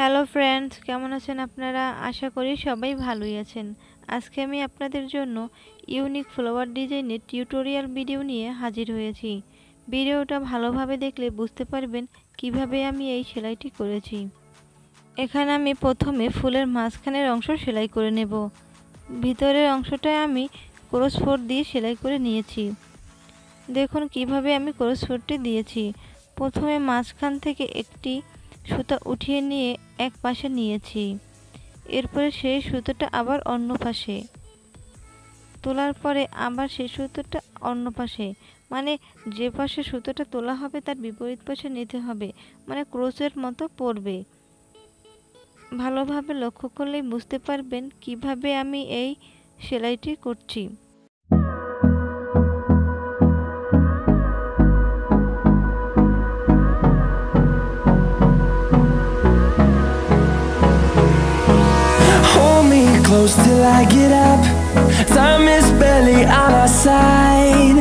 Hello friends, কেমন আছেন আপনারা? আশা করি সবাই ভালোই আছেন। আজকে আমি আপনাদের জন্য ইউনিক ফ্লাওয়ার ডিজাইনের টিউটোরিয়াল ভিডিও নিয়ে হাজির হয়েছি। ভিডিওটা ভালোভাবে দেখলে বুঝতে পারবেন কিভাবে আমি এই সেলাইটি করেছি। এখানে আমি প্রথমে ফুলের মাঝখানের অংশ সেলাই করে নেব। ভিতরের অংশটায় আমি ক্রস ফোর দিয়ে সেলাই করে নিয়েছি। দেখুন কিভাবে আমি ক্রস ফোরটি দিয়েছি। প্রথমে মাঝখান থেকে একটি সুতা উঠিয়ে নিয়ে এক পাশে নিয়েছি, এরপরে সেই সুতোটা আবার অন্য পাশে তোলার পরে আবার সেই সুতোটা অন্য পাশে, মানে যে পাশে সুতোটা তোলা হবে তার বিপরীত পাশে নিতে হবে, মানে ক্রোচের মতো পড়বে। ভালোভাবে লক্ষ্য করলেই বুঝতে পারবেন কিভাবে আমি এই সেলাইটি করছি। Close till I get up. Time is barely on our side.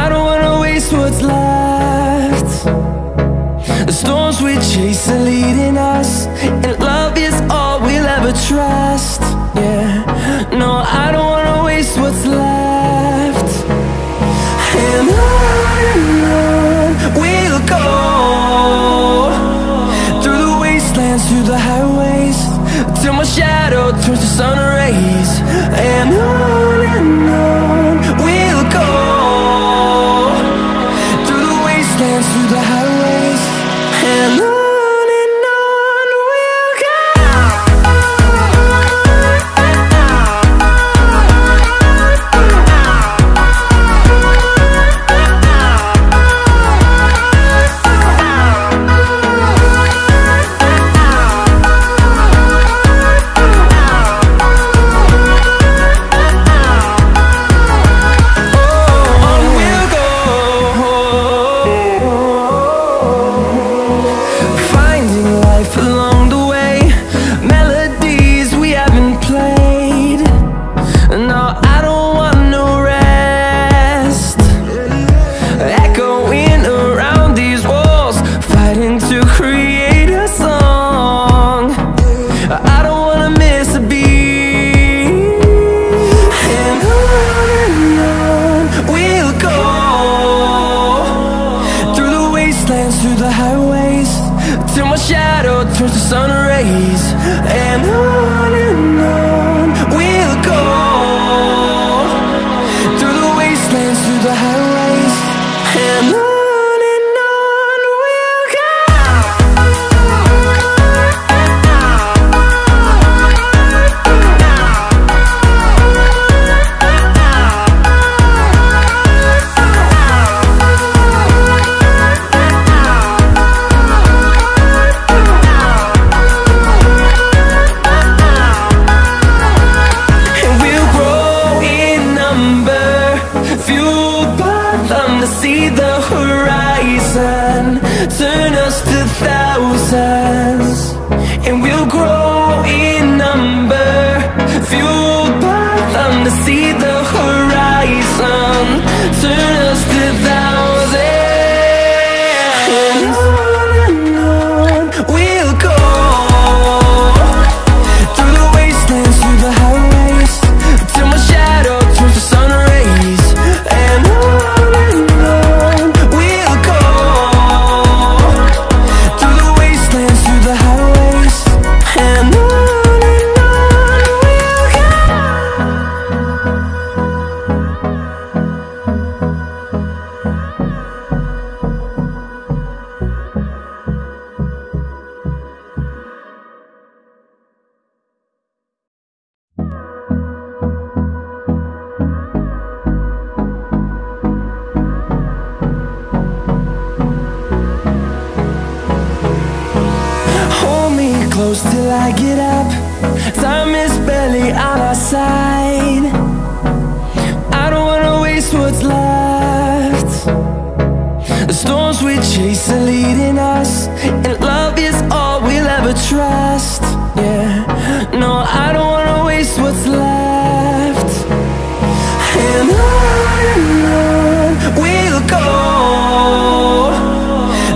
I don't wanna waste what's left. The storms we chase are leading us, and love is all we'll ever trust. Yeah, no, I don't wanna waste what's left. And on we'll go, through the wastelands, through the highways, till my shadow turns to sun rays. And on we'll go, through the wastelands, through the highways. And on we'll go. Through the highways, till my shadow turns to sun rays. And on we'll go, through the wastelands, through the highways. And on we'll go. See the horizon, turn us to thousands, and we'll grow in number, fueled by them to see the horizon, turn us to thousands. And on we'll go, through the wastelands, through the highways, till my shadow turns to sun rays. And close till I get up. Time is barely on our side. I don't wanna waste what's left. The storms we chase are leading us, and love is all we'll ever trust. Yeah, no, I don't wanna waste what's left. And on we'll go,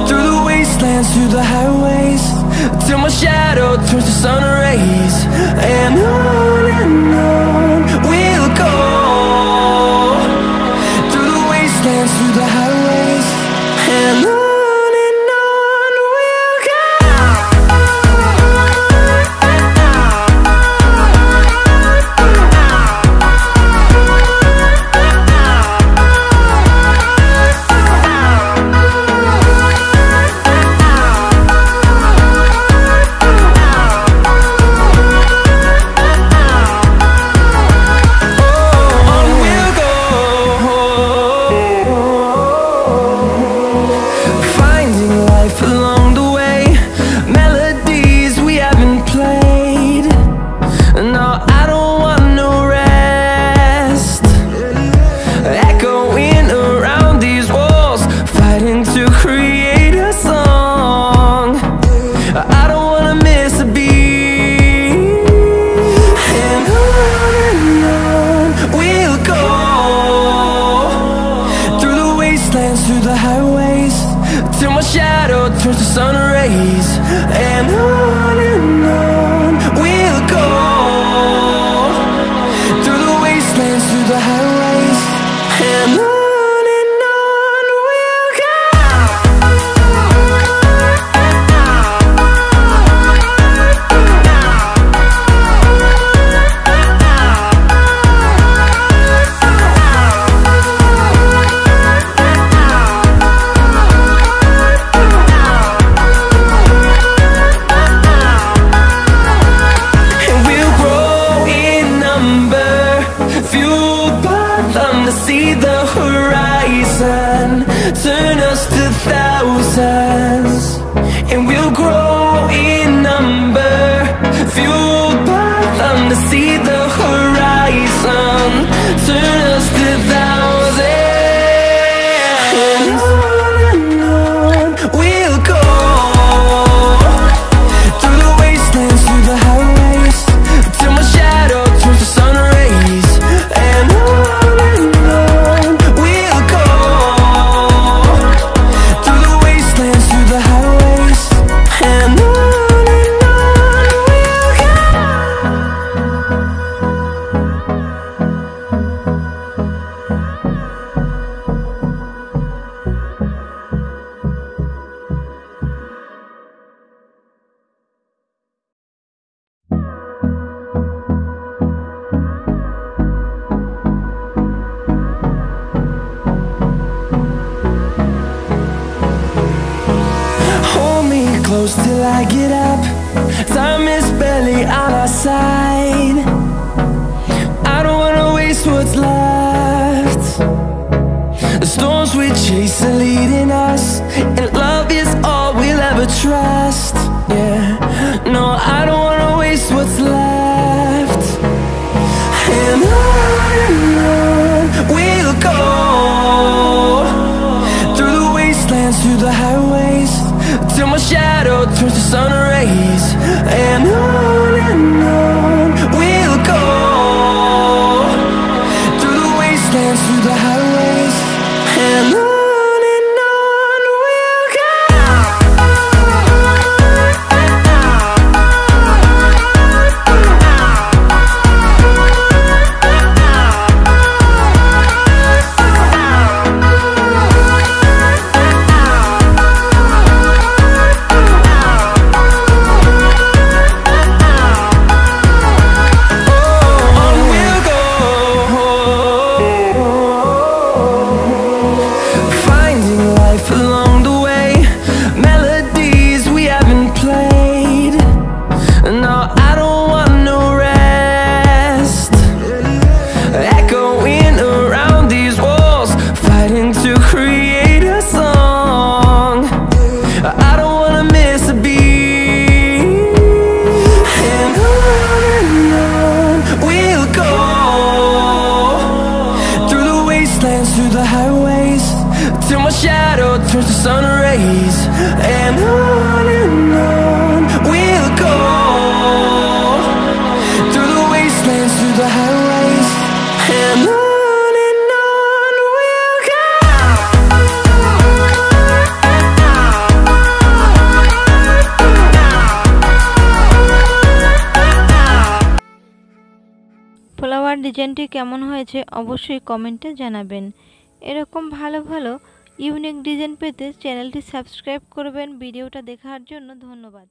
through the wastelands, through the highways, my shadow turns to sun rays. And on we'll go, through the wastelands, through the highways. And on we'll go. Through the highways, till my shadow turns to sun rays. And on we'll go, through the wastelands, through the highways. And on we'll go. See the horizon turn us to thousands, and we'll grow in number, fueled by them. To see the horizon turn us to thousands, and on we'll go, through the wastelands, through the highways, till my shadow turns to sun rays. And on close till I get up. Time is barely on our side. I don't wanna waste what's left. The storms we chase are leading us, and love is all we'll ever trust. Yeah, no, I don't wanna waste what's left. And on we'll go, through the wastelands, through the highways, till my shadow turns to sun rays. And on we'll go, through the wastelands, through the highways. And on we'll go. Flower ডিজাইনটি কেমন হয়েছে অবশ্যই কমেন্টে জানাবেন। এরকম ভালো ভালো unique design পেতে চ্যানেলটি সাবস্ক্রাইব করবেন। ভিডিওটা দেখার জন্য ধন্যবাদ।